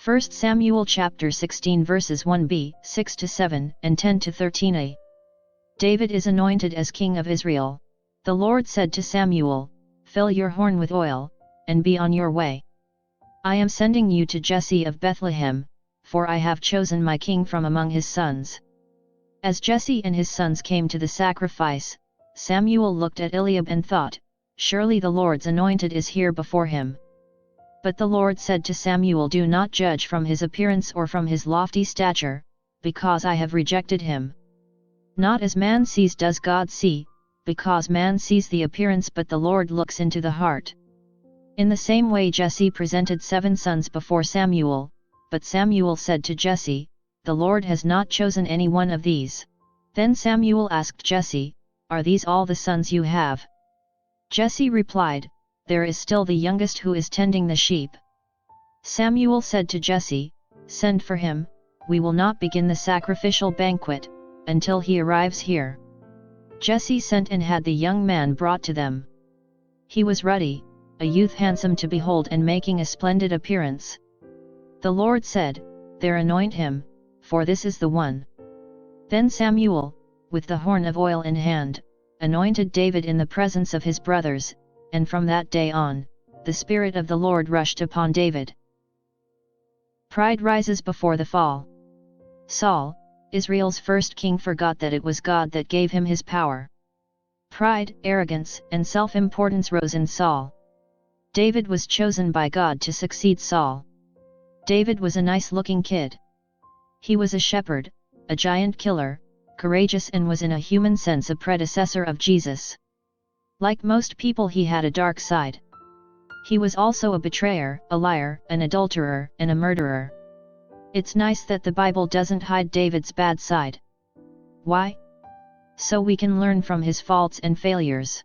1 Samuel chapter 16 verses 1b, 6-7, and 10-13a. David is anointed as king of Israel. The Lord said to Samuel, "Fill your horn with oil, and be on your way. I am sending you to Jesse of Bethlehem, for I have chosen my king from among his sons." As Jesse and his sons came to the sacrifice, Samuel looked at Eliab and thought, "Surely the Lord's anointed is here before him." But the Lord said to Samuel, "Do not judge from his appearance or from his lofty stature, because I have rejected him. Not as man sees does God see, because man sees the appearance but the Lord looks into the heart." In the same way Jesse presented 7 sons before Samuel, but Samuel said to Jesse, "The Lord has not chosen any one of these." Then Samuel asked Jesse, "Are these all the sons you have?" Jesse replied, "There is still the youngest who is tending the sheep." Samuel said to Jesse, "Send for him, we will not begin the sacrificial banquet, until he arrives here." Jesse sent and had the young man brought to them. He was ruddy, a youth handsome to behold and making a splendid appearance. The Lord said, "There anoint him, for this is the one." Then Samuel, with the horn of oil in hand, anointed David in the presence of his brothers, and from that day on, the Spirit of the Lord rushed upon David. Pride rises before the fall. Saul, Israel's first king, forgot that it was God that gave him his power. Pride, arrogance, and self-importance rose in Saul. David was chosen by God to succeed Saul. David was a nice-looking kid. He was a shepherd, a giant killer, courageous, and was in a human sense a predecessor of Jesus. Like most people, he had a dark side. He was also a betrayer, a liar, an adulterer, and a murderer. It's nice that the Bible doesn't hide David's bad side. Why? So we can learn from his faults and failures.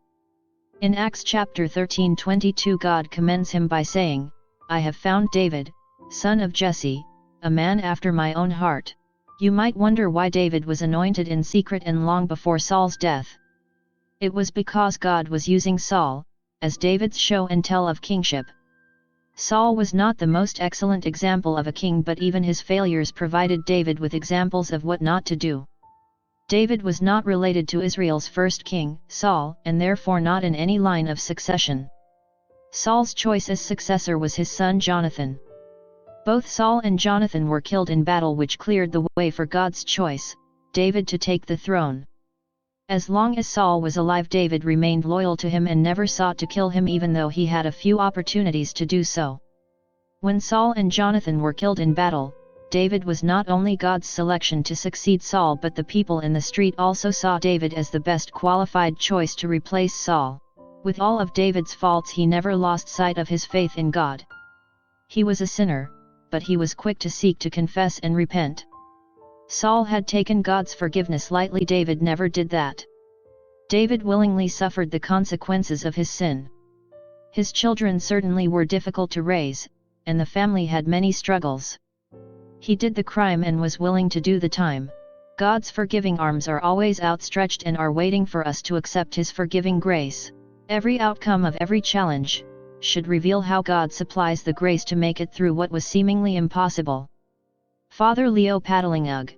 In Acts chapter 13:22 God commends him by saying, "I have found David, son of Jesse, a man after my own heart." You might wonder why David was anointed in secret and long before Saul's death. It was because God was using Saul as David's show and tell of kingship. Saul was not the most excellent example of a king, but even his failures provided David with examples of what not to do. David was not related to Israel's first king, Saul, and therefore not in any line of succession. Saul's choice as successor was his son Jonathan. Both Saul and Jonathan were killed in battle, which cleared the way for God's choice, David, to take the throne. As long as Saul was alive, David remained loyal to him and never sought to kill him, even though he had a few opportunities to do so. When Saul and Jonathan were killed in battle, David was not only God's selection to succeed Saul, but the people in the street also saw David as the best qualified choice to replace Saul. With all of David's faults, he never lost sight of his faith in God. He was a sinner, but he was quick to seek to confess and repent. Saul had taken God's forgiveness lightly. David never did that. David willingly suffered the consequences of his sin. His children certainly were difficult to raise, and the family had many struggles. He did the crime and was willing to do the time. God's forgiving arms are always outstretched and are waiting for us to accept His forgiving grace. Every outcome of every challenge should reveal how God supplies the grace to make it through what was seemingly impossible. Father Leo Paddling Ugh.